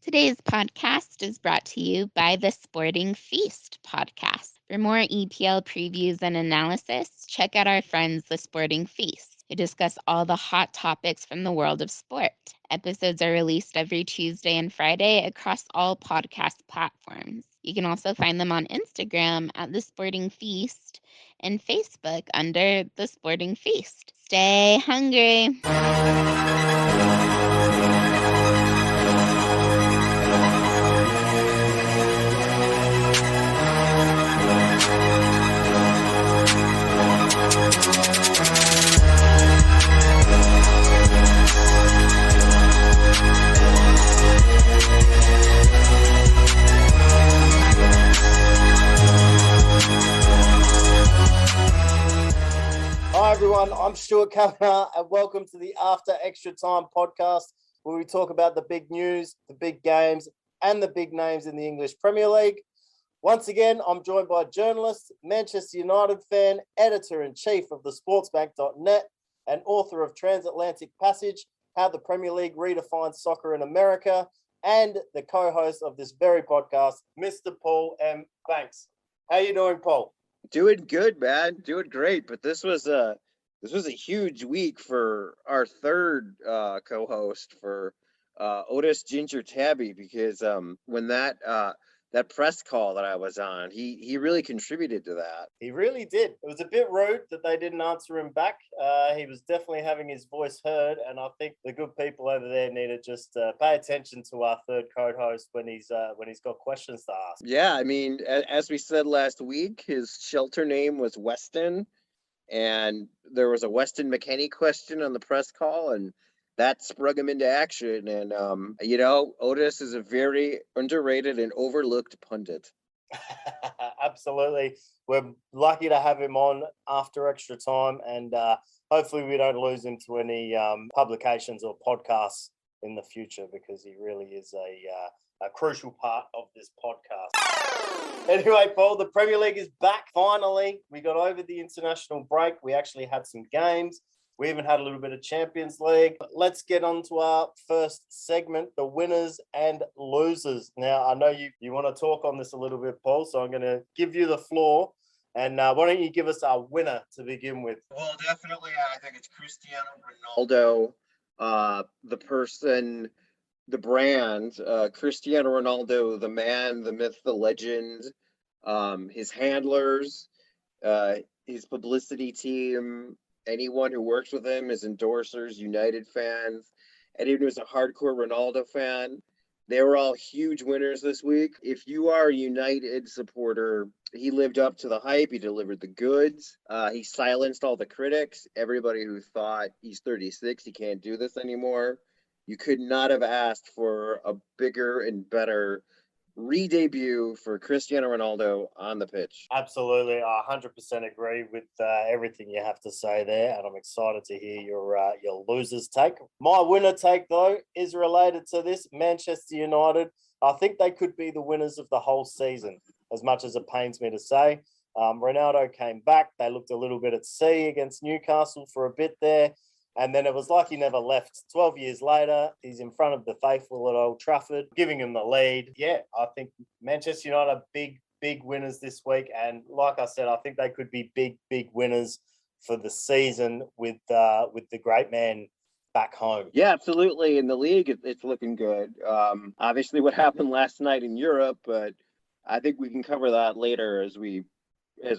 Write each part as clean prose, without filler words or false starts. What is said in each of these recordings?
Today's podcast is brought to you by the Sporting Feast podcast. For more EPL previews and analysis, check out our friends, the Sporting Feast, who discuss all the hot topics from the world of sport. Episodes are released every Tuesday and Friday across all podcast platforms. You can also find them on Instagram at the Sporting Feast and Facebook under the Sporting Feast. Stay hungry. Hi everyone, I'm Stuart and welcome to the After Extra Time podcast, where we talk about the big news, the big games, and the big names in the English Premier League. Once again, I'm joined by journalist, Manchester United fan, editor-in-chief of thesportsbank.net, and author of Transatlantic Passage, How the Premier League Redefined Soccer in America, and the co-host of this very podcast, Mr. Paul M. Banks. How you doing, Paul? Doing good, man. Doing great. But this was a huge week for our third co-host, for Otis Ginger Tabby, because when that press call that I was on, he really contributed to that. He really did. It was a bit rude that they didn't answer him back. He was definitely having his voice heard, and I think the good people over there need to just pay attention to our third co-host when he's got questions to ask. Yeah, I mean, as we said last week, his shelter name was Weston, and there was a Weston McKennie question on the press call, and that sprung him into action. And, Otis is a very underrated and overlooked pundit. Absolutely. We're lucky to have him on after extra time, and hopefully we don't lose him to any publications or podcasts in the future, because he really is a crucial part of this podcast. Anyway, Paul, the Premier League is back finally. We got over the international break. We actually had some games. We even had a little bit of Champions League. Let's get on to our first segment, the winners and losers. Now, I know you want to talk on this a little bit, Paul, so I'm going to give you the floor. And why don't you give us our winner to begin with? Well, definitely, I think it's Cristiano Ronaldo, the person, the brand, Cristiano Ronaldo, the man, the myth, the legend, his handlers, his publicity team, anyone who works with him, his endorsers, United fans, anyone who's a hardcore Ronaldo fan, they were all huge winners this week. If you are a United supporter, he lived up to the hype. He delivered the goods. He silenced all the critics, everybody who thought he's 36, he can't do this anymore. You could not have asked for a bigger and better re-debut for Cristiano Ronaldo on the pitch. Absolutely. I 100% agree with everything you have to say there, and I'm excited to hear your loser's take. My winner take, though, is related to this. Manchester United, I think they could be the winners of the whole season, as much as it pains me to say. Ronaldo came back. They looked a little bit at sea against Newcastle for a bit there. And then it was like he never left. 12 years later, he's in front of the faithful at Old Trafford, giving him the lead. Yeah, I think Manchester United are big winners this week. And like I said, I think they could be big winners for the season with the great man back home. Yeah, absolutely. In the league, it's looking good. Obviously, what happened last night in Europe, but I think we can cover that later as we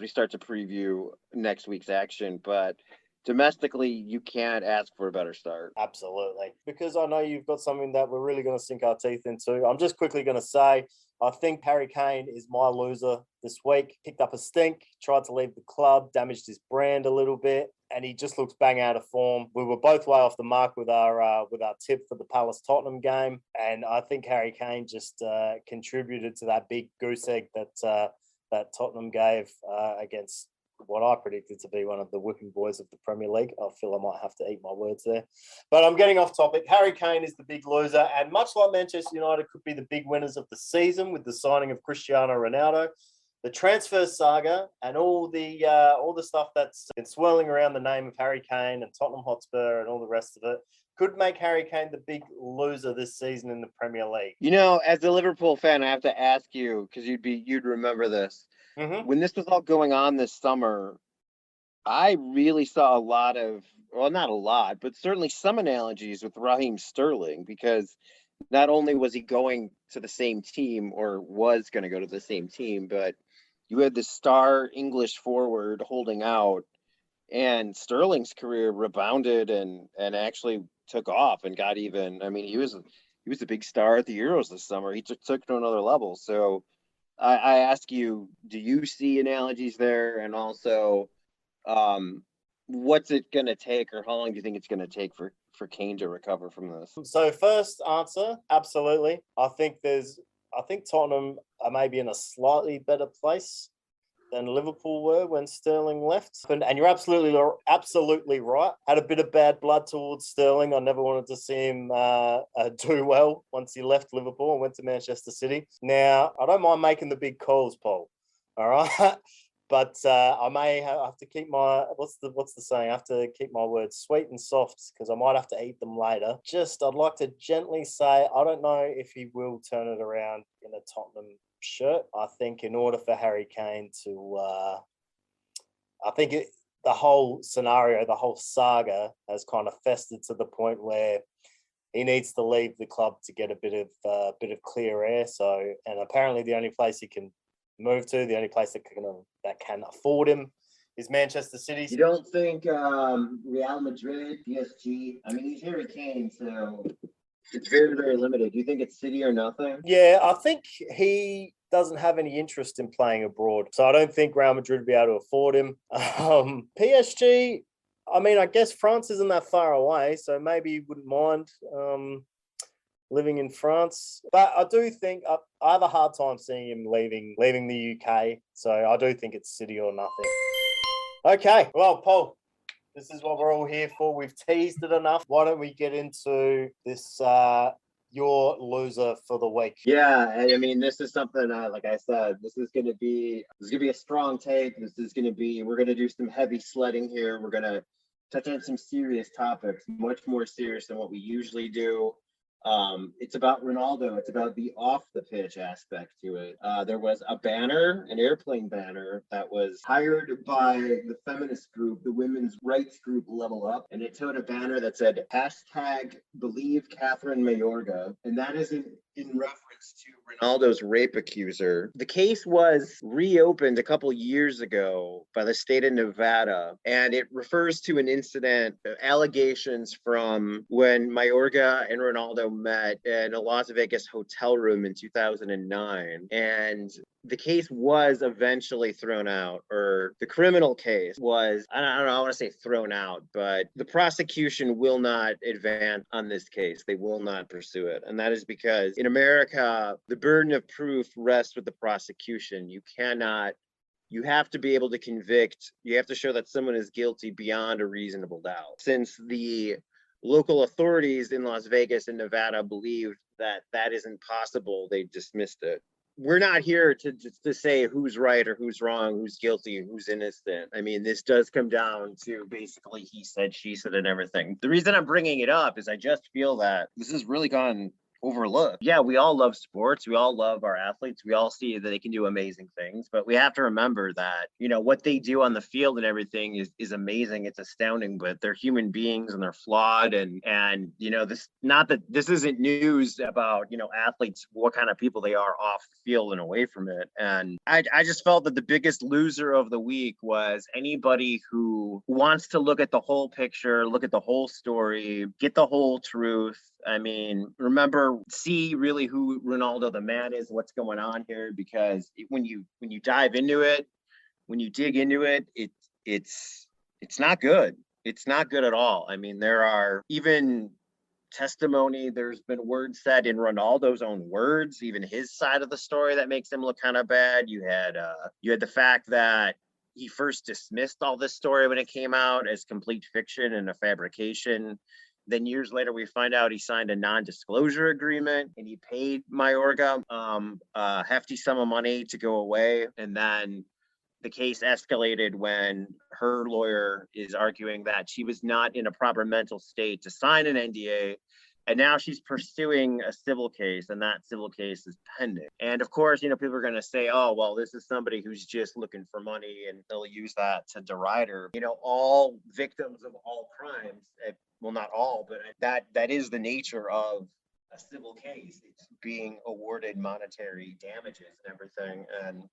start to preview next week's action. But domestically, you can't ask for a better start. Absolutely. Because I know you've got something that we're really going to sink our teeth into. I'm just quickly going to say, I think Harry Kane is my loser this week. Picked up a stink, tried to leave the club, damaged his brand a little bit, and he just looks bang out of form. We were both way off the mark with our tip for the Palace Tottenham game, and I think Harry Kane just contributed to that big goose egg that Tottenham gave against what I predicted to be one of the whipping boys of the Premier League. I feel I might have to eat my words there. But I'm getting off topic. Harry Kane is the big loser, and much like Manchester United could be the big winners of the season with the signing of Cristiano Ronaldo, the transfer saga and all the stuff that's been swirling around the name of Harry Kane and Tottenham Hotspur and all the rest of it could make Harry Kane the big loser this season in the Premier League? You know, as a Liverpool fan, I have to ask you, because you'd remember this. Mm-hmm. When this was all going on this summer, I really saw a lot of, well, not a lot, but certainly some analogies with Raheem Sterling, because not only was he going to the same team or was going to go to the same team, but you had the star English forward holding out, and Sterling's career rebounded and actually took off and got even. I mean, he was a big star at the Euros this summer. He took to another level. So I ask you, do you see analogies there? And also, what's it going to take, or how long do you think it's going to take for Kane to recover from this? So first answer, absolutely. I think Tottenham are maybe in a slightly better place than Liverpool were when Sterling left. And you're absolutely right. Had a bit of bad blood towards Sterling. I never wanted to see him do well once he left Liverpool and went to Manchester City. Now, I don't mind making the big calls, Paul. All right. But I may have to keep my, what's the saying? I have to keep my words sweet and soft because I might have to eat them later. I'd like to gently say, I don't know if he will turn it around in a Tottenham shirt. I think in order for Harry Kane to, the whole scenario, the whole saga has kind of festered to the point where he needs to leave the club to get a bit of clear air. So, and apparently the only place he can move to, the only place that can afford him is Manchester City. You don't think Real Madrid, PSG? I mean, he's Harry Kane, so it's very, very limited. Do you think it's City or nothing? Yeah, I think he doesn't have any interest in playing abroad. So I don't think Real Madrid would be able to afford him. PSG, I mean, I guess France isn't that far away, so maybe he wouldn't mind living in France. But I do think I have a hard time seeing him leaving the UK. So I do think it's City or nothing. Okay, well, Paul, this is what we're all here for. We've teased it enough. Why don't we get into this, your loser for the week? Yeah, and I mean, this is something, like I said, this is going to be a strong take. We're going to do some heavy sledding here. We're going to touch on some serious topics, much more serious than what we usually do. It's about Ronaldo. It's about the off the pitch aspect to it. There was an airplane banner that was hired by the feminist group, the women's rights group Level Up, and it showed a banner that said #believe Catherine Mayorga, and that is in reference to Ronaldo's rape accuser. The case was reopened a couple years ago by the state of Nevada, and it refers to an incident, allegations from when Mayorga and Ronaldo met in a Las Vegas hotel room in 2009. And the case was eventually thrown out, or the criminal case was, I don't know, I want to say thrown out, but the prosecution will not advance on this case. They will not pursue it. And that is because in America, the burden of proof rests with the prosecution. You have to be able to convict. You have to show that someone is guilty beyond a reasonable doubt. Since the local authorities in Las Vegas and Nevada believed that that isn't possible, they dismissed it. We're not here to say who's right or who's wrong, who's guilty and who's innocent. I mean, this does come down to basically he said, she said, and everything. The reason I'm bringing it up is I just feel that this has really gone overlooked. Yeah, we all love sports. We all love our athletes. We all see that they can do amazing things, but we have to remember that, what they do on the field and everything is amazing. It's astounding, but they're human beings and they're flawed. And this isn't news about, athletes, what kind of people they are off the field and away from it. And I just felt that the biggest loser of the week was anybody who wants to look at the whole picture, look at the whole story, get the whole truth. I mean, see really who Ronaldo the man is, what's going on here, because when you dive into it, when you dig into it, it's not good. It's not good at all. I mean, there are even testimony, there's been words said in Ronaldo's own words, even his side of the story that makes him look kind of bad. You had the fact that he first dismissed all this story when it came out as complete fiction and a fabrication. Then years later, we find out he signed a non-disclosure agreement and he paid Mayorga a hefty sum of money to go away. And then the case escalated when her lawyer is arguing that she was not in a proper mental state to sign an NDA. And now she's pursuing a civil case, and that civil case is pending. And of course, people are going to say, oh, well, this is somebody who's just looking for money, and they'll use that to deride her. All victims of all crimes, well, not all, but that is the nature of a civil case. It's being awarded monetary damages and everything. And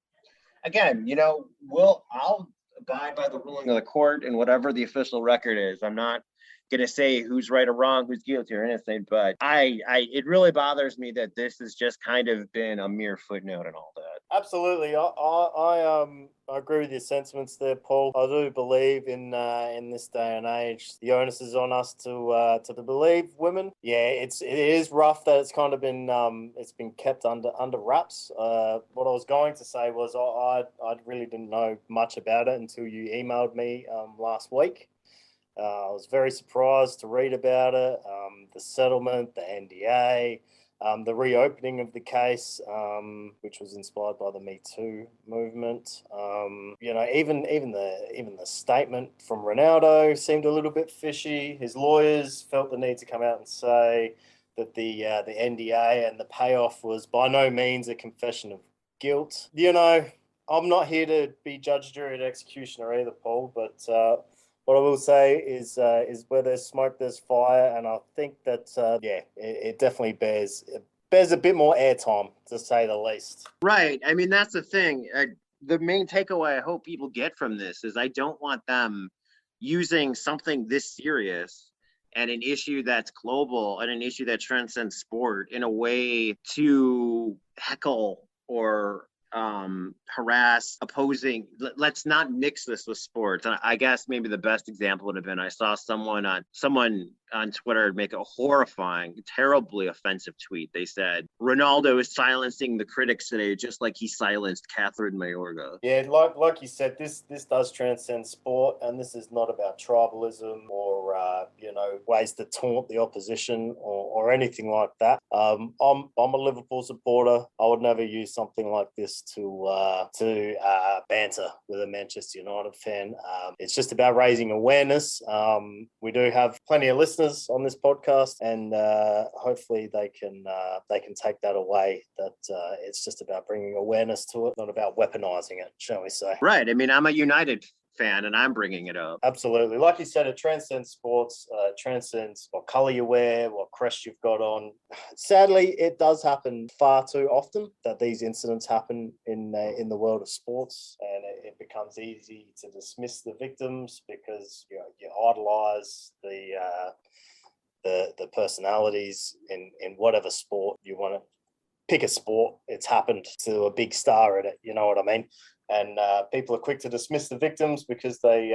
again, I'll abide by the ruling of the court and whatever the official record is. I'm not going to say who's right or wrong, who's guilty or innocent, but it really bothers me that this has just kind of been a mere footnote and all that. Absolutely, I agree with your sentiments there, Paul. I do believe in this day and age, the onus is on us to believe women. Yeah, it is rough that it's kind of been it's been kept under wraps. What I was going to say was I really didn't know much about it until you emailed me last week. I was very surprised to read about it, the settlement, the NDA, the reopening of the case, which was inspired by the Me Too movement. Even the statement from Ronaldo seemed a little bit fishy. His lawyers felt the need to come out and say that the NDA and the payoff was by no means a confession of guilt. I'm not here to be judge, jury, and executioner either, Paul, but what I will say is where there's smoke, there's fire, and I think that it definitely bears a bit more airtime, to say the least. Right. I mean, that's the thing. The main takeaway I hope people get from this is I don't want them using something this serious and an issue that's global and an issue that transcends sport in a way to heckle or harass opposing. Let's not mix this with sports. And I guess maybe the best example would have been, I saw someone on Twitter make a horrifying, terribly offensive tweet. They said Ronaldo is silencing the critics today, just like he silenced Catherine Mayorga. Yeah, like you said, this does transcend sport, and this is not about tribalism or ways to taunt the opposition or anything like that. I'm a Liverpool supporter. I would never use something like this to banter with a Manchester United fan. It's just about raising awareness. We do have plenty of listeners on this podcast, and hopefully they can take that away. That it's just about bringing awareness to it, not about weaponizing it, shall we say? Right. I mean, I'm a United fan, and I'm bringing it up. Absolutely. Like you said, it transcends sports. It transcends what color you wear, what crest you've got on. Sadly, it does happen far too often that these incidents happen in the world of sports, and it becomes easy to dismiss the victims because you idolize the personalities in whatever sport you want to pick. A sport, it's happened to a big star in it. You know what I mean? And people are quick to dismiss the victims because they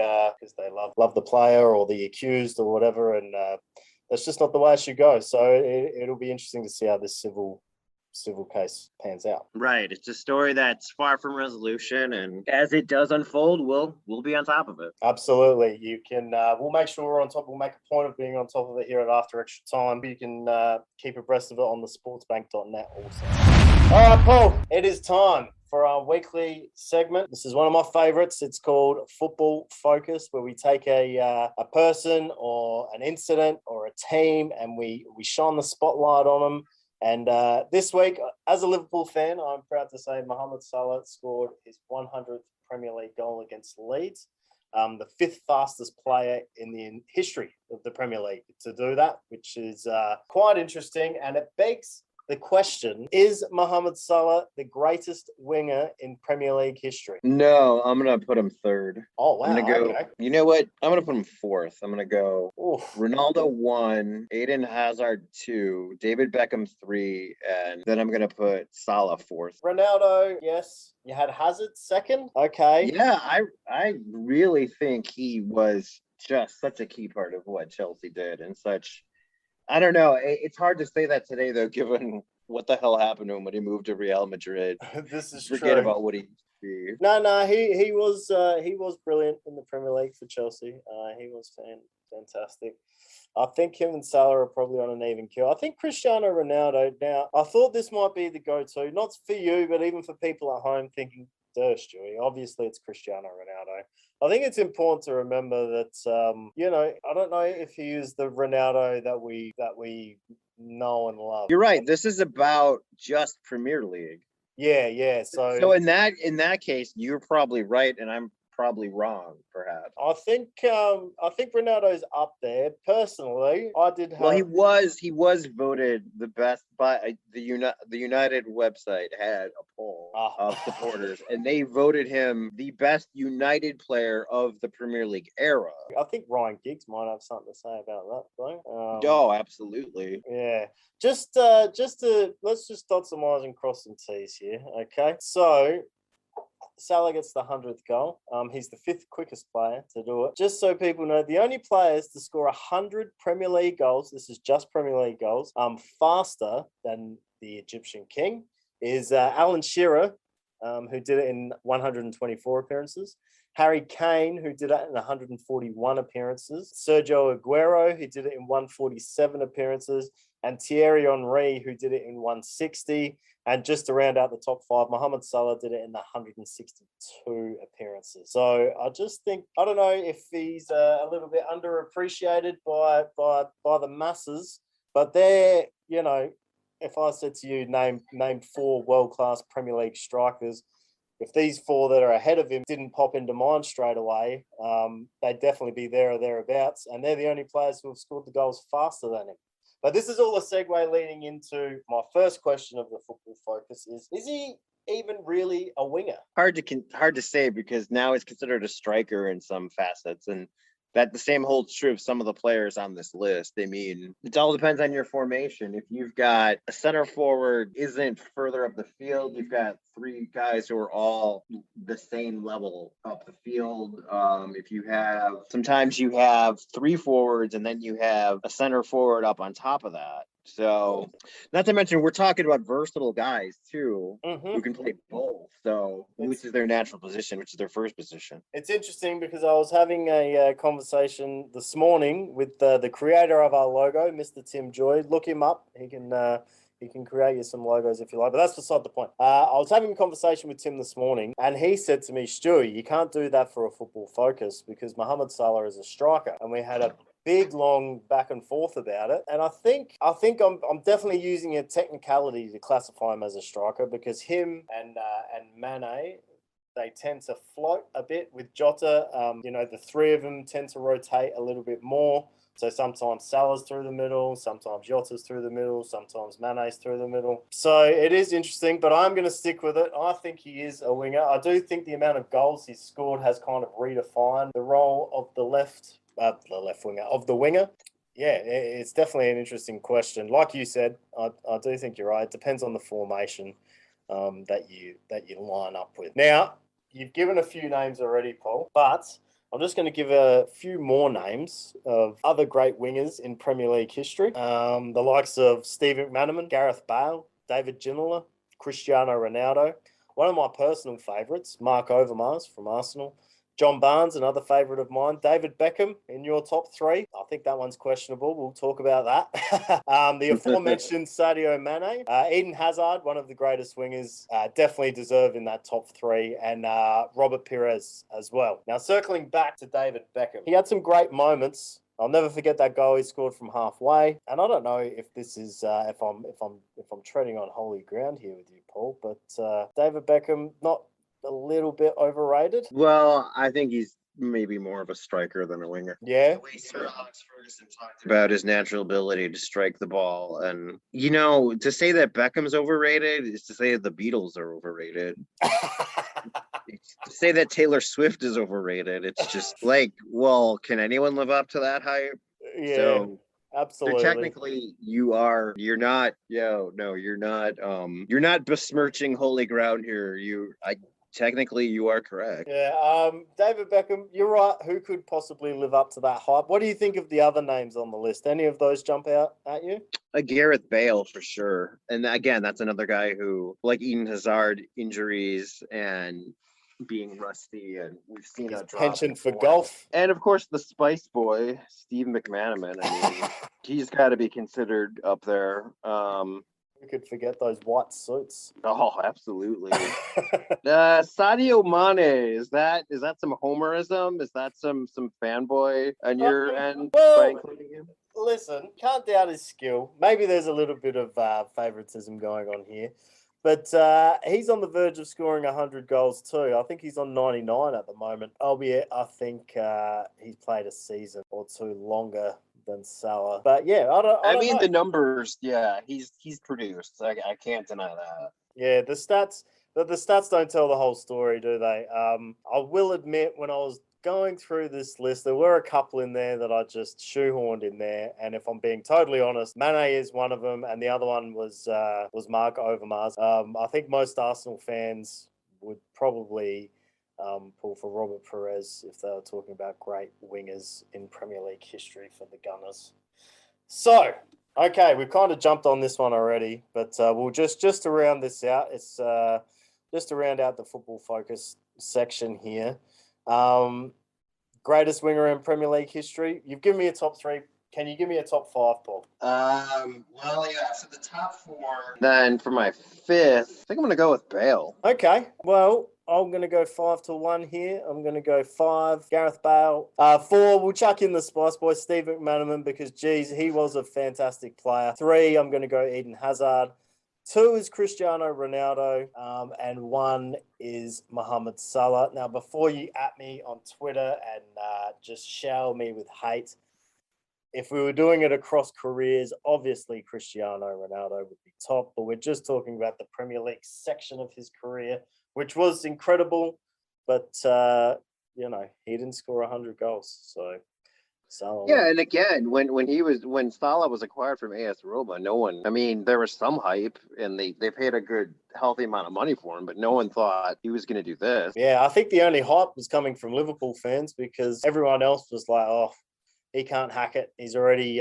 love the player or the accused or whatever, and that's just not the way it should go. So it'll be interesting to see how this civil case pans out. Right. It's a story that's far from resolution, and as it does unfold, we'll be on top of it. Absolutely. You can. We'll make sure we're on top. We'll make a point of being on top of it here at After Extra Time. You can keep abreast of it on the sportsbank.net also. All right, Paul. It is time for our weekly segment. This is one of my favorites. It's called Football Focus, where we take a person or an incident or a team and we shine the spotlight on them. And this week, as a Liverpool fan, I'm proud to say Mohamed Salah scored his 100th Premier League goal against Leeds, the fifth fastest player in the history of the Premier League to do that, which is quite interesting. And it begs the question, is Mohamed Salah the greatest winger in Premier League history? No, I'm going to put him third. Oh, wow. I'm going to go, okay. You know what? I'm going to put him fourth. I'm going to go Oof. Ronaldo 1, Eden Hazard 2, David Beckham 3, and then I'm going to put Salah fourth. Ronaldo, yes. You had Hazard second? Okay. Yeah, I really think he was just such a key part of what Chelsea did and such. I don't know. It's hard to say that today, though, given what the hell happened to him when he moved to Real Madrid. This is Forget true. about what he used to be. No, he was brilliant in the Premier League for Chelsea. He was fantastic. I think him and Salah are probably on an even kill. I think Cristiano Ronaldo, now, I thought this might be the go-to, not for you, but even for people at home thinking Stewie. Obviously, it's Cristiano Ronaldo. I think it's important to remember that, I don't know if he is the Ronaldo that we know and love. You're right. This is about just Premier League. Yeah. So in that case, you're probably right, and I'm probably wrong, perhaps. I think Ronaldo's up there. Personally, I did have. Well, he was voted the best by the United website had a poll of supporters, and they voted him the best United player of the Premier League era. I think Ryan Giggs might have something to say about that, though. Oh, absolutely. Yeah. Let's just dot some I's and cross some T's here. Okay. So Salah gets the 100th goal. He's the 5th quickest player to do it. Just so people know, the only players to score 100 Premier League goals, this is just Premier League goals, faster than the Egyptian king, is Alan Shearer, who did it in 124 appearances. Harry Kane, who did it in 141 appearances. Sergio Aguero, who did it in 147 appearances. And Thierry Henry, who did it in 160. And just to round out the top 5, Mohamed Salah did it in 162 appearances. So I just think, I don't know if he's a little bit underappreciated by the masses, but they're, if I said to you, name 4 world-class Premier League strikers, if these 4 that are ahead of him didn't pop into mind straight away, they'd definitely be there or thereabouts. And they're the only players who have scored the goals faster than him. But this is all a segue leading into my first question of the Football Focus is he even really a winger? Hard to say, because now he's considered a striker in some facets, and that the same holds true of some of the players on this list. I mean, it all depends on your formation. If you've got a center forward isn't further up the field, you've got 3 guys who are all the same level up the field. Sometimes you have 3 forwards, and then you have a center forward up on top of that. So, not to mention, we're talking about versatile guys too, who can play both. So, which is their natural position, which is their first position. It's interesting because I was having a conversation this morning with the creator of our logo, Mr. Tim Joy. Look him up. He can create you some logos if you like, but that's beside the point. I was having a conversation with Tim this morning, and he said to me, Stuart, you can't do that for a Football Focus because Mohamed Salah is a striker. And we had a big, long back and forth about it. And I think I'm definitely using a technicality to classify him as a striker, because him and Mane, they tend to float a bit with Jota. The 3 of them tend to rotate a little bit more. So sometimes Salah's through the middle, sometimes Jota's through the middle, sometimes Mane's through the middle. So it is interesting, but I'm going to stick with it. I think he is a winger. I do think the amount of goals he's scored has kind of redefined the role of the winger. Yeah, it's definitely an interesting question. Like you said, I do think you're right. It depends on the formation that you line up with. Now, you've given a few names already, Paul, but I'm just going to give a few more names of other great wingers in Premier League history. The likes of Steve McManaman, Gareth Bale, David Ginola, Cristiano Ronaldo. One of my personal favourites, Mark Overmars from Arsenal. John Barnes, another favourite of mine. David Beckham in your top 3. I think that one's questionable. We'll talk about that. The aforementioned Sadio Mane. Eden Hazard, one of the greatest wingers, definitely deserve in that top 3. And Robert Pires as well. Now, circling back to David Beckham. He had some great moments. I'll never forget that goal he scored from halfway. And I don't know if this is if I'm treading on holy ground here with you, Paul, but David Beckham, not a little bit overrated? Well, I think he's maybe more of a striker than a winger. Yeah. The way Sir Alex Ferguson talked about his natural ability to strike the ball. And, to say that Beckham's overrated is to say that the Beatles are overrated. To say that Taylor Swift is overrated, it's just like, well, can anyone live up to that hype? Yeah. So, absolutely. So technically, you're not besmirching holy ground here. Technically, you are correct. Yeah, David Beckham, you're right. Who could possibly live up to that hype? What do you think of the other names on the list? Any of those jump out at you? Gareth Bale, for sure. And again, that's another guy who, like Eden Hazard, injuries and being rusty, and we've seen his a drop penchant for golf. And of course, the Spice Boy, Steve McManaman. I mean, he's got to be considered up there. We could forget those white suits. Oh, absolutely. Sadio Mane, is that some homerism? Is that some fanboy on your end by including him? Listen, can't doubt his skill. Maybe there's a little bit of favoritism going on here. But he's on the verge of scoring 100 goals too. I think he's on 99 at the moment. Albeit, I think he's played a season or two longer than Salah. But yeah, I don't know. The numbers, yeah, he's produced. I can't deny that. Yeah, the stats don't tell the whole story, do they? I will admit, when I was going through this list, there were a couple in there that I just shoehorned in there. And if I'm being totally honest, Mane is one of them, and the other one was Mark Overmars. I think most Arsenal fans would probably pull for Robert Perez if they were talking about great wingers in Premier League history for the Gunners. So, okay, we've kind of jumped on this one already, but we'll just to round this out. It's just to round out the football focus section here. Greatest winger in Premier League history. You've given me a top 3. Can you give me a top 5, Paul? Well, yeah. So the top 4. Then for my 5th, I think I'm going to go with Bale. Okay. Well, I'm going to go 5-1 here. I'm going to go 5, Gareth Bale. 4, we'll chuck in the Spice Boy, Steve McManaman, because, geez, he was a fantastic player. 3, I'm going to go Eden Hazard. 2 is Cristiano Ronaldo, and 1 is Mohamed Salah. Now, before you at me on Twitter and just shower me with hate, if we were doing it across careers, obviously Cristiano Ronaldo would be top, but we're just talking about the Premier League section of his career, which was incredible, but, he didn't score 100 goals, so... Salah. Yeah, and again, when Salah was acquired from AS Roma, there was some hype, and they paid a good, healthy amount of money for him, but no one thought he was going to do this. Yeah, I think the only hype was coming from Liverpool fans because everyone else was like, oh, he can't hack it. He's already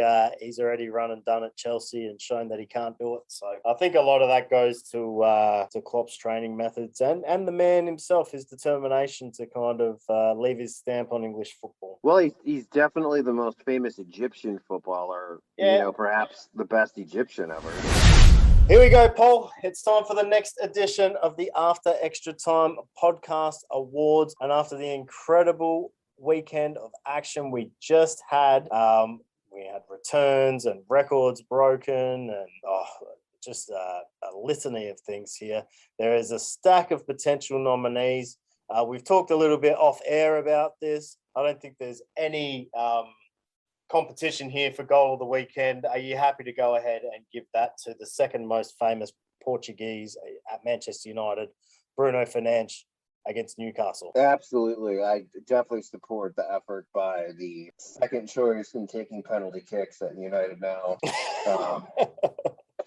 run and done at Chelsea and shown that he can't do it. So I think a lot of that goes to Klopp's training methods and the man himself, his determination to kind of leave his stamp on English football. Well, he's definitely the most famous Egyptian footballer. Yeah. Perhaps the best Egyptian ever. Here we go, Paul. It's time for the next edition of the After Extra Time Podcast Awards. And after the incredible weekend of action we just had, we had returns and records broken and just a litany of things here. There is a stack of potential nominees. We've talked a little bit off air about this. I don't think there's any competition here for goal of the weekend. Are you happy to go ahead and give that to the second most famous Portuguese at Manchester United, Bruno Fernandes, against Newcastle? Absolutely. I definitely support the effort by the second choice in taking penalty kicks at United now.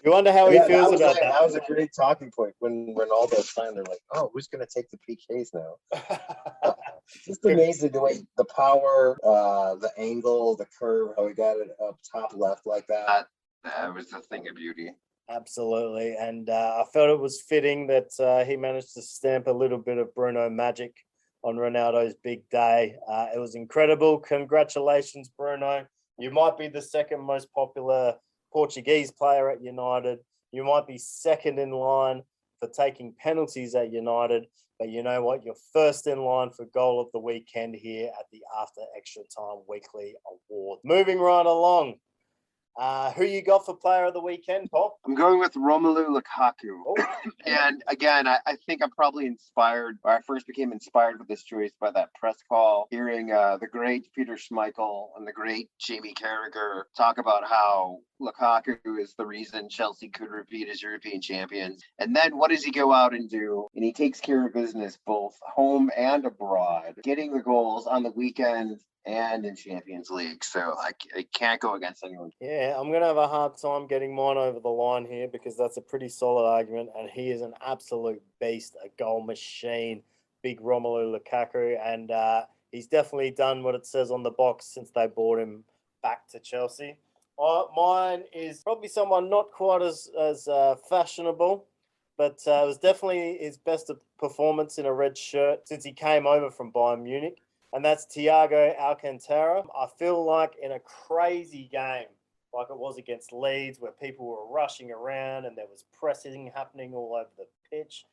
You wonder how he feels about that. That was a great talking point when Ronaldo signed. They're like, oh, who's going to take the PKs now? Just amazing the way, the power, the angle, the curve, how he got it up top left like that. That was a thing of beauty. Absolutely. And I felt it was fitting that he managed to stamp a little bit of Bruno magic on Ronaldo's big day. It was incredible. Congratulations, Bruno. You might be the second most popular Portuguese player at United. You might be second in line for taking penalties at United. But you know what? You're first in line for goal of the weekend here at the After Extra Time Weekly Award. Moving right along. Who you got for player of the weekend, Paul? I'm going with Romelu Lukaku. Oh. And again, I think I'm probably inspired, or I first became inspired with this choice by that press call, hearing the great Peter Schmeichel and the great Jamie Carragher talk about how Lukaku is the reason Chelsea could repeat as European champions. And then what does he go out and do? And he takes care of business both home and abroad, getting the goals on the weekend and in Champions League. So I can't go against anyone. Yeah, I'm going to have a hard time getting mine over the line here because that's a pretty solid argument. And he is an absolute beast, a goal machine, big Romelu Lukaku. And he's definitely done what it says on the box since they brought him back to Chelsea. Mine is probably someone not quite as fashionable, but it was definitely his best performance in a red shirt since he came over from Bayern Munich. And that's Thiago Alcantara. I feel like in a crazy game like it was against Leeds, where people were rushing around and there was pressing happening all over the pitch,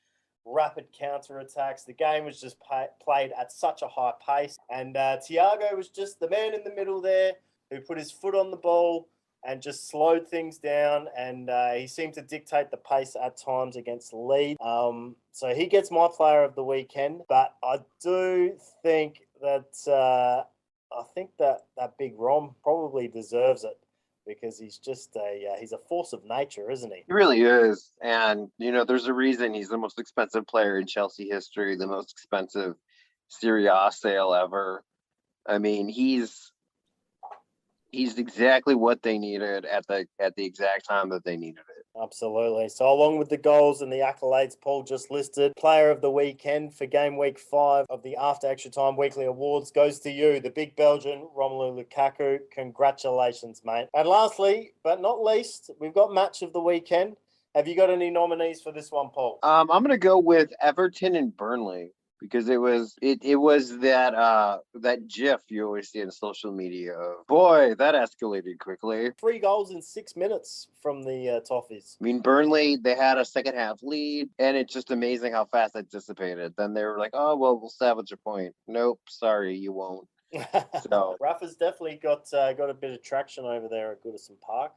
rapid counter-attacks. The game was just played at such a high pace. And Thiago was just the man in the middle there who put his foot on the ball and just slowed things down. And he seemed to dictate the pace at times against Leeds. So he gets my player of the weekend. But I do think that that Big Rom probably deserves it, because he's just he's a force of nature, isn't he? He really is. And, there's a reason he's the most expensive player in Chelsea history, the most expensive Serie A sale ever. I mean, he's exactly what they needed at the exact time that they needed it. Absolutely. So along with the goals and the accolades Paul just listed, player of the weekend for game week 5 of the After Extra Time Weekly Awards goes to you, the big Belgian, Romelu Lukaku. Congratulations, mate. And lastly, but not least, we've got match of the weekend. Have you got any nominees for this one, Paul? I'm going to go with Everton and Burnley, because it was that GIF you always see on social media. Boy, that escalated quickly. 3 goals in 6 minutes from the Toffees. I mean, Burnley, they had a second half lead, and it's just amazing how fast that dissipated. Then they were like, oh, well, we'll salvage a point. Nope, sorry, you won't. So Rafa's definitely got a bit of traction over there at Goodison Park.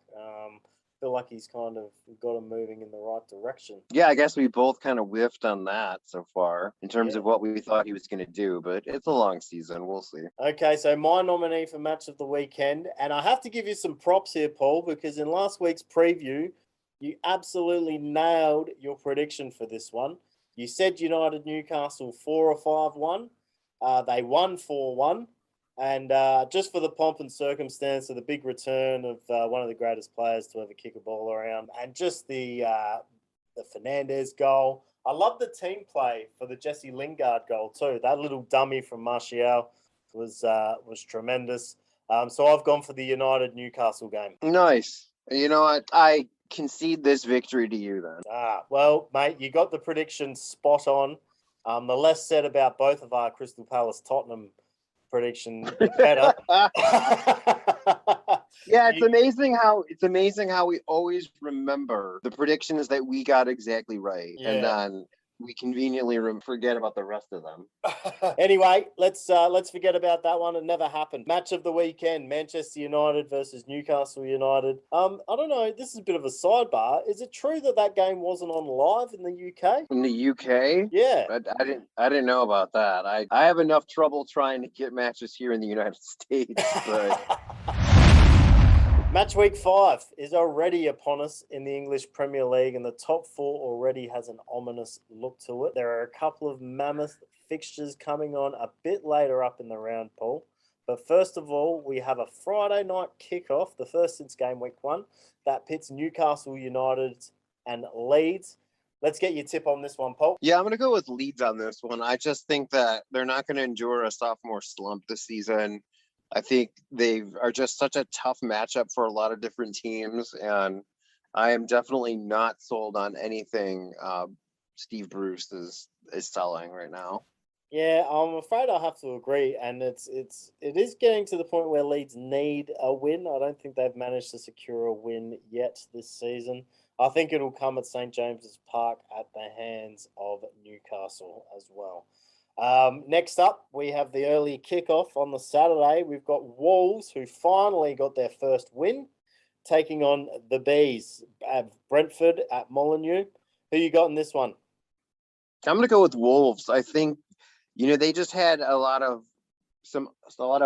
Feel like he's kind of got him moving in the right direction. Yeah, I guess we both kind of whiffed on that so far in terms of what we thought he was going to do, but it's a long season. We'll see. Okay, so my nominee for match of the weekend, and I have to give you some props here, Paul, because in last week's preview, you absolutely nailed your prediction for this one. You said United Newcastle 4 or 5-1. They won 4-1. And just for the pomp and circumstance of the big return of one of the greatest players to ever kick a ball around, and just the Fernandez goal. I love the team play for the Jesse Lingard goal too. That little dummy from Martial was tremendous. So I've gone for the United Newcastle game. Nice. You know what? I concede this victory to you then. Well, mate, you got the prediction spot on. The less said about both of our Crystal Palace Tottenham prediction, the better. Yeah, it's amazing how we always remember the predictions that we got exactly right, and then we conveniently forget about the rest of them. Anyway, let's forget about that one. It never happened. Match of the weekend: Manchester United versus Newcastle United. I don't know. This is a bit of a sidebar. Is it true that game wasn't on live in the UK? In the UK? Yeah. I didn't know about that. I have enough trouble trying to get matches here in the United States, but. Match week 5 is already upon us in the English Premier League, and the top 4 already has an ominous look to it. There are a couple of mammoth fixtures coming on a bit later up in the round, Paul. But first of all, we have a Friday night kickoff, the first since game week 1, that pits Newcastle United and Leeds. Let's get your tip on this one, Paul. Yeah, I'm going to go with Leeds on this one. I just think that they're not going to endure a sophomore slump this season. I think they are just such a tough matchup for a lot of different teams, and I am definitely not sold on anything Steve Bruce is selling right now. Yeah, I'm afraid I have to agree, and it is getting to the point where Leeds need a win. I don't think they've managed to secure a win yet this season. I think it'll come at St James's Park at the hands of Newcastle as well. Next up, we have the early kickoff on the Saturday. We've got Wolves, who finally got their first win, taking on the Bees at Brentford at Molineux. Who you got in this one? I'm going to go with Wolves. I think, they just had a lot of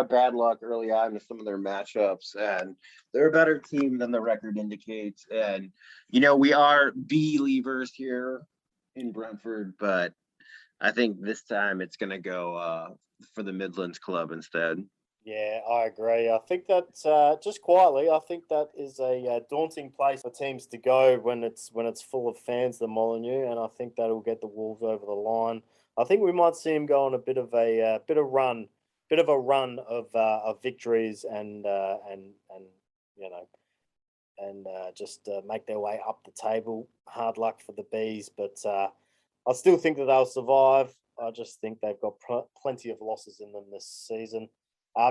bad luck early on in some of their matchups, and they're a better team than the record indicates. And, we are believers here in Brentford, but I think this time it's going to go for the Midlands club instead. Yeah, I agree. I think that just quietly, I think that is a daunting place for teams to go when it's full of fans, the Molineux, and I think that'll get the Wolves over the line. I think we might see them go on a bit of a run of victories and just make their way up the table. Hard luck for the Bees, but I still think that they'll survive. I just think they've got plenty of losses in them this season.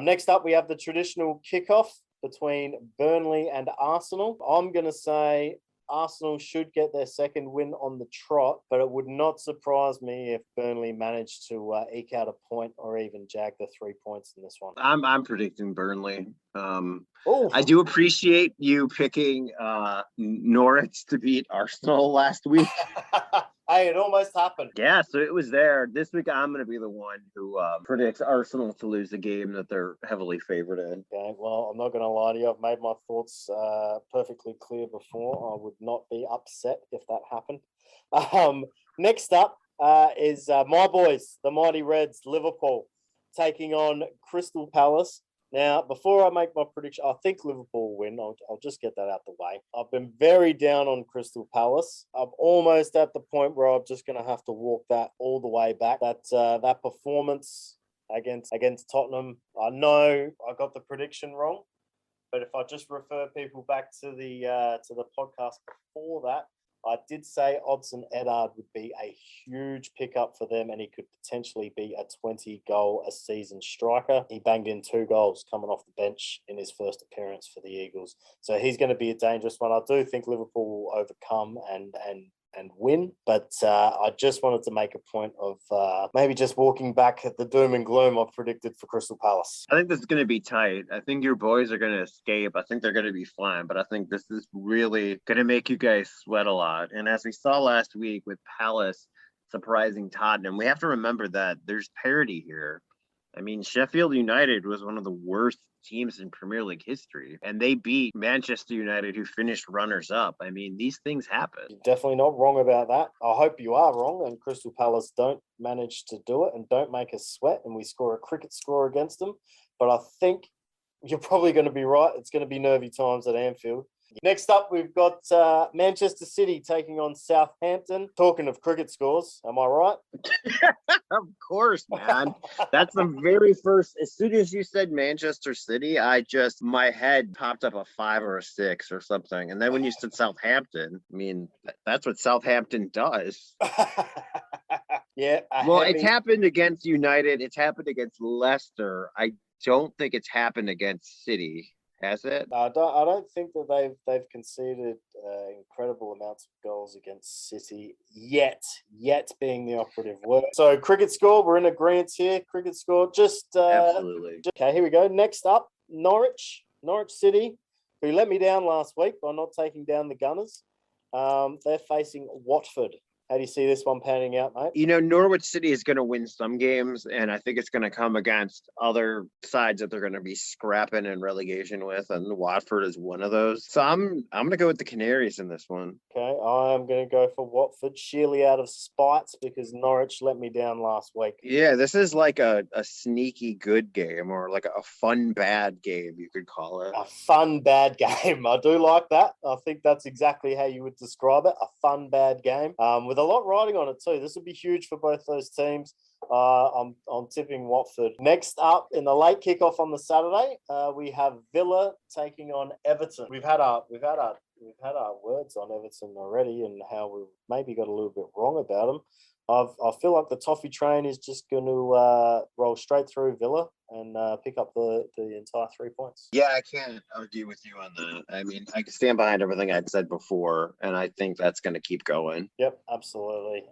Next up, we have the traditional kickoff between Burnley and Arsenal. I'm going to say Arsenal should get their second win on the trot, but it would not surprise me if Burnley managed to eke out a point or even jag the 3 points in this one. I'm predicting Burnley. Oh, I do appreciate you picking Norwich to beat Arsenal last week. hey, it almost happened. Yeah, so it was there. This week, I'm going to be the one who predicts Arsenal to lose a game that they're heavily favored in. Okay, well, I'm not going to lie to you. I've made my thoughts perfectly clear before. I would not be upset if that happened. Next up is my boys, the Mighty Reds, Liverpool, taking on Crystal Palace. Now, before I make my prediction, I think Liverpool will win. I'll just get that out the way. I've been very down on Crystal Palace. I'm almost at the point where I'm just going to have to walk that all the way back. That performance against Tottenham, I know I got the prediction wrong, but if I just refer people back to the podcast before that, I did say Odson Eddard would be a huge pickup for them, and he could potentially be a 20-goal-a-season striker. He banged in 2 goals coming off the bench in his first appearance for the Eagles. So he's going to be a dangerous one. I do think Liverpool will overcome and win, but I just wanted to make a point of maybe just walking back at the doom and gloom I've predicted for Crystal Palace. I think this is going to be tight. I think your boys are going to escape. I think they're going to be fine, but I think this is really going to make you guys sweat a lot. And as we saw last week with Palace surprising Tottenham, we have to remember that there's parity here. I mean, Sheffield United was one of the worst teams in Premier League history, and they beat Manchester United, who finished runners-up. I mean, these things happen. You're definitely not wrong about that. I hope you are wrong, and Crystal Palace don't manage to do it and don't make us sweat, and we score a cricket score against them. But I think you're probably going to be right. It's going to be nervy times at Anfield. Next up, we've got Manchester City taking on Southampton. Talking of cricket scores, am I right? Of course, man. That's the very first. As soon as you said Manchester City, my head popped up a 5 or a 6 or something. And then when you said Southampton, I mean, that's what Southampton does. Yeah. Well, it's happened against United. It's happened against Leicester. I don't think it's happened against City. Has it? I don't think that they've conceded incredible amounts of goals against City yet being the operative word. So cricket score, we're in agreement here. Cricket score, Absolutely. Okay, here we go. Next up, Norwich City, who let me down last week by not taking down the Gunners. They're facing Watford. How do you see this one panning out, mate? You know, Norwich City is going to win some games, and I think it's going to come against other sides that they're going to be scrapping in relegation with, and Watford is one of those. So I'm going to go with the Canaries in this one. Okay, I'm going to go for Watford, sheerly out of spite because Norwich let me down last week. Yeah, this is like a sneaky good game, or like a fun bad game, you could call it. A fun bad game. I do like that. I think that's exactly how you would describe it. A fun bad game. With a lot riding on it too. This would be huge for both those teams. I'm tipping Watford. Next up, in the late kickoff on the Saturday, we have Villa taking on Everton. We've had our words on Everton already and how we maybe got a little bit wrong about them. I feel like the toffee train is just going to roll straight through Villa and pick up the entire 3 points. Yeah, I can't argue with you on that. I mean, I can stand behind everything I'd said before, and I think that's going to keep going. Yep, absolutely.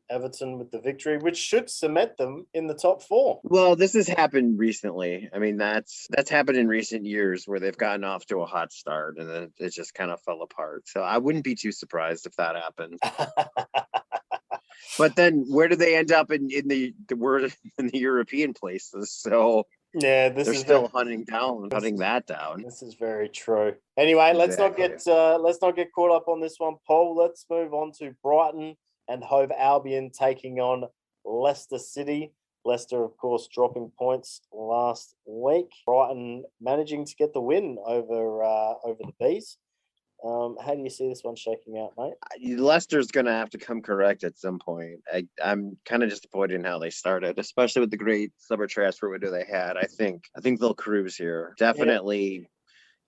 Everton with the victory, which should cement them in the top 4. Well, this has happened recently. I mean, that's happened in recent years where they've gotten off to a hot start and then it just kind of fell apart. So I wouldn't be too surprised if that happened. But then where do they end up in the European places? So yeah, they're still hunting that down. This is very true. Anyway, let's not get caught up on this one, Paul. Let's move on to Brighton and Hove Albion taking on Leicester City. Leicester, of course, dropping points last week. Brighton managing to get the win over the Bees. How do you see this one shaking out, mate? Leicester's going to have to come correct at some point. I'm kind of disappointed in how they started, especially with the great summer transfer window they had. I think they'll cruise here. Definitely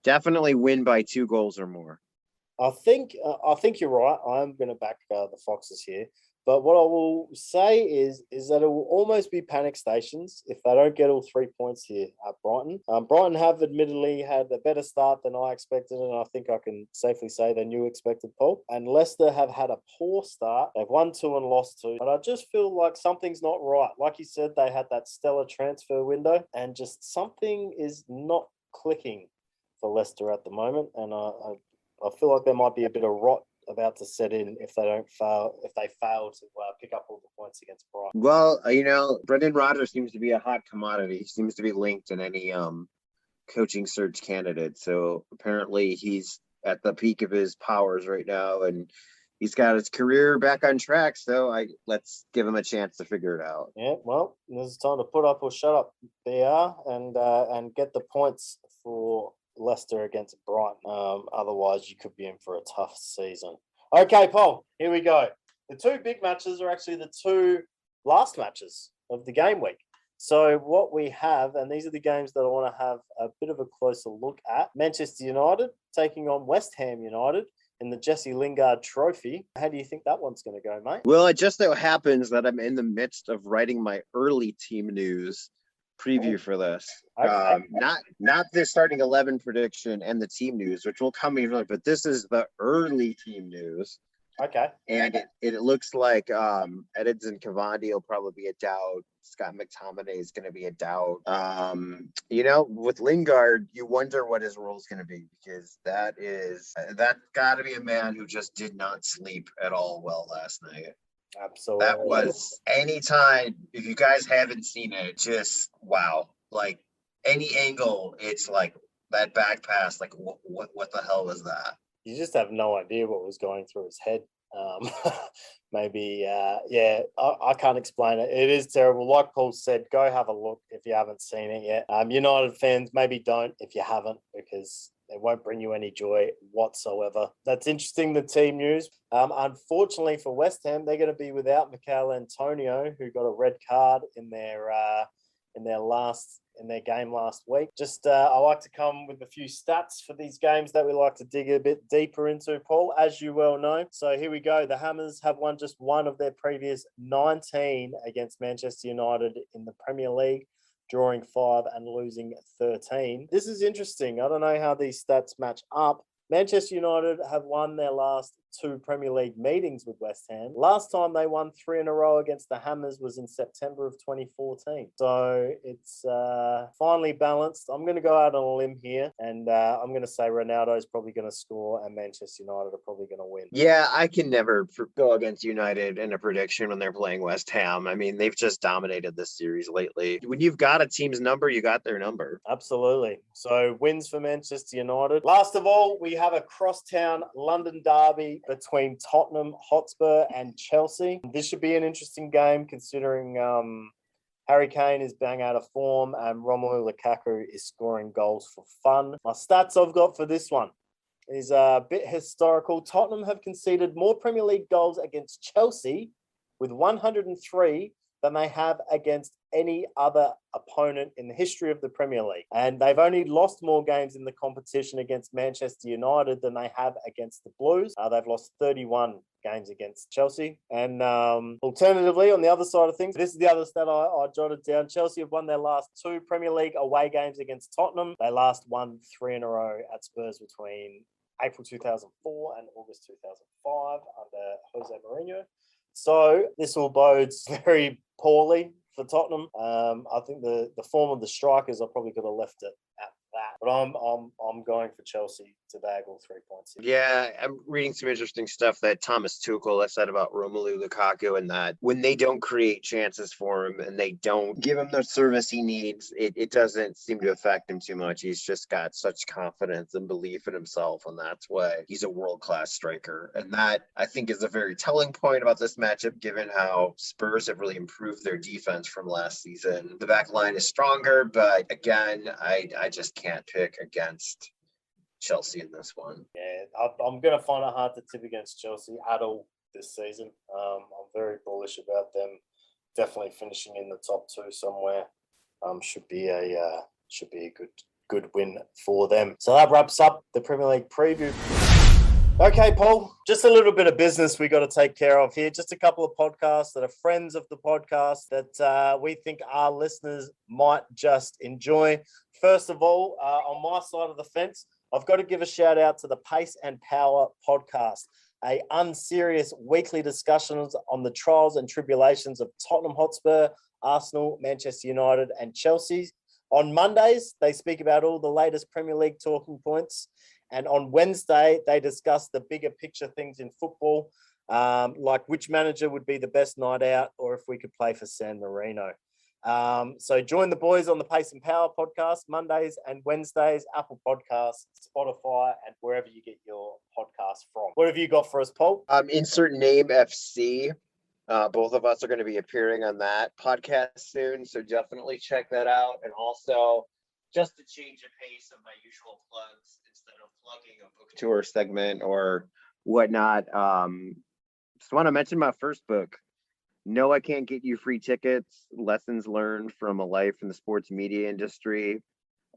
win by 2 goals or more. I think you're right. I'm going to back the Foxes here. But what I will say is that it will almost be panic stations if they don't get all 3 points here at Brighton. Brighton have admittedly had a better start than I expected, and I think I can safely say than you expected, Paul. And Leicester have had a poor start. They've won 2 and lost 2. But I just feel like something's not right. Like you said, they had that stellar transfer window, and just something is not clicking for Leicester at the moment. And I feel like there might be a bit of rot about to set in if they fail to pick up all the points against Brighton. Well, Brendan Rodgers seems to be a hot commodity. He seems to be linked in any coaching search candidate. So apparently he's at the peak of his powers right now, and he's got his career back on track. So let's give him a chance to figure it out. Yeah, well, this is time to put up or shut up, BR, and get the points for Leicester against Brighton. Otherwise, you could be in for a tough season. Okay, Paul, here we go. The 2 big matches are actually the 2 last matches of the game week. So what we have, and these are the games that I want to have a bit of a closer look at. Manchester United taking on West Ham United in the Jesse Lingard Trophy. How do you think that one's going to go, mate? Well, it just so happens that I'm in the midst of writing my early team news preview for this. Okay. Not the starting 11 prediction and the team news, which will come in, but this is the early team news. Okay. And it looks like Edinson Cavani will probably be a doubt. Scott McTominay is going to be a doubt. With Lingard, you wonder what his role is going to be, because that got to be a man who just did not sleep at all well last night. Absolutely. That was anytime. If you guys haven't seen it, just wow. Like any angle, it's like that back pass. Like what the hell was that? You just have no idea what was going through his head. Maybe, I can't explain it. It is terrible. Like Paul said, go have a look if you haven't seen it yet. United fans, maybe don't if you haven't, because it won't bring you any joy whatsoever. That's interesting, the team news. Unfortunately for West Ham, they're going to be without Mikel Antonio, who got a red card in their game last week. I like to come with a few stats for these games that we like to dig a bit deeper into, Paul, as you well know. So here we go. The Hammers have won just one of their previous 19 against Manchester United in the Premier League, drawing 5 and losing 13. This is interesting. I don't know how these stats match up. Manchester United have won their last 2 Premier League meetings with West Ham. Last time they won 3 in a row against the Hammers was in September of 2014. So it's finally balanced. I'm going to go out on a limb here, and I'm going to say Ronaldo is probably going to score and Manchester United are probably going to win. Yeah, I can never go against United in a prediction when they're playing West Ham. I mean, they've just dominated this series lately. When you've got a team's number, you got their number. Absolutely. So wins for Manchester United. Last of all, we have a crosstown London derby between Tottenham Hotspur and Chelsea. This should be an interesting game, considering Harry Kane is bang out of form and Romelu Lukaku is scoring goals for fun. My stats I've got for this one is a bit historical. Tottenham have conceded more Premier League goals against Chelsea with 103 than they have against any other opponent in the history of the Premier League. And they've only lost more games in the competition against Manchester United than they have against the Blues. They've lost 31 games against Chelsea. And alternatively, on the other side of things, this is the other stat I jotted down. Chelsea have won their last 2 Premier League away games against Tottenham. They last won 3 in a row at Spurs between April 2004 and August 2005 under Jose Mourinho. So this all bodes very poorly for Tottenham. I think the form of the strikers, I probably could have left it at that. But I'm going for Chelsea to bag all 3 points here. Yeah, I'm reading some interesting stuff that Thomas Tuchel has said about Romelu Lukaku, and that when they don't create chances for him and they don't give him the service he needs, it doesn't seem to affect him too much. He's just got such confidence and belief in himself, and that's why he's a world-class striker. And that, I think, is a very telling point about this matchup, given how Spurs have really improved their defense from last season. The back line is stronger, but again, I just can't pick against Chelsea in this one. Yeah, I'm going to find it hard to tip against Chelsea at all this season. I'm very bullish about them definitely finishing in the top 2 somewhere. Should be a good win for them. So that wraps up the Premier League preview. Okay, Paul, just a little bit of business we got to take care of here. Just a couple of podcasts that are friends of the podcast that we think our listeners might just enjoy. First of all, on my side of the fence, I've got to give a shout out to the Pace and Power podcast, a unserious weekly discussions on the trials and tribulations of Tottenham Hotspur, Arsenal, Manchester United, and Chelsea. On Mondays, they speak about all the latest Premier League talking points. And on Wednesday, they discuss the bigger picture things in football, like which manager would be the best night out or if we could play for San Marino. So join the boys on the Pace and Power podcast, Mondays and Wednesdays, Apple Podcasts, Spotify, and wherever you get your podcast from. What have you got for us, Paul? Insert name FC. Both of us are going to be appearing on that podcast soon, so definitely check that out. And also, just to change the pace of my usual plugs, instead of plugging a book tour segment or whatnot, just want to mention my first book. No, I Can't Get You Free Tickets, Lessons Learned from a Life in the Sports Media Industry.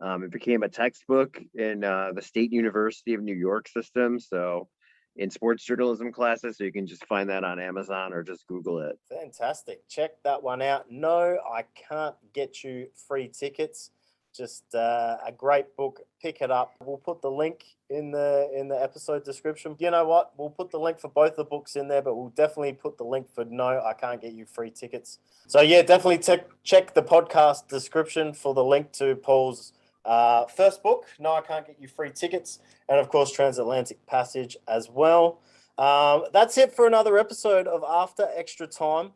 It became a textbook in the State University of New York system, so in sports journalism classes, so you can just find that on Amazon or just Google it. Fantastic. Check that one out. No, I Can't Get You Free Tickets. Just a great book. Pick it up. We'll put the link in the episode description. You know what? We'll put the link for both the books in there, but we'll definitely put the link for No, I Can't Get You Free Tickets. So yeah, definitely check the podcast description for the link to Paul's first book, No, I Can't Get You Free Tickets, and of course Transatlantic Passage as well. That's it for another episode of After Extra Time.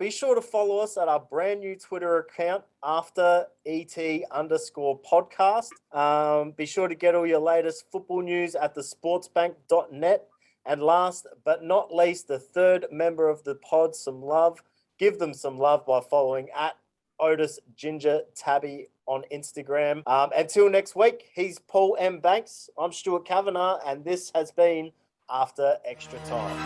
Be sure to follow us at our brand new Twitter account, AfterET_podcast. Be sure to get all your latest football news at thesportsbank.net. And last but not least, the third member of the pod, some love. Give them some love by following at Otis Ginger Tabby on Instagram. Until next week, he's Paul M. Banks. I'm Stuart Kavanagh, and this has been After Extra Time.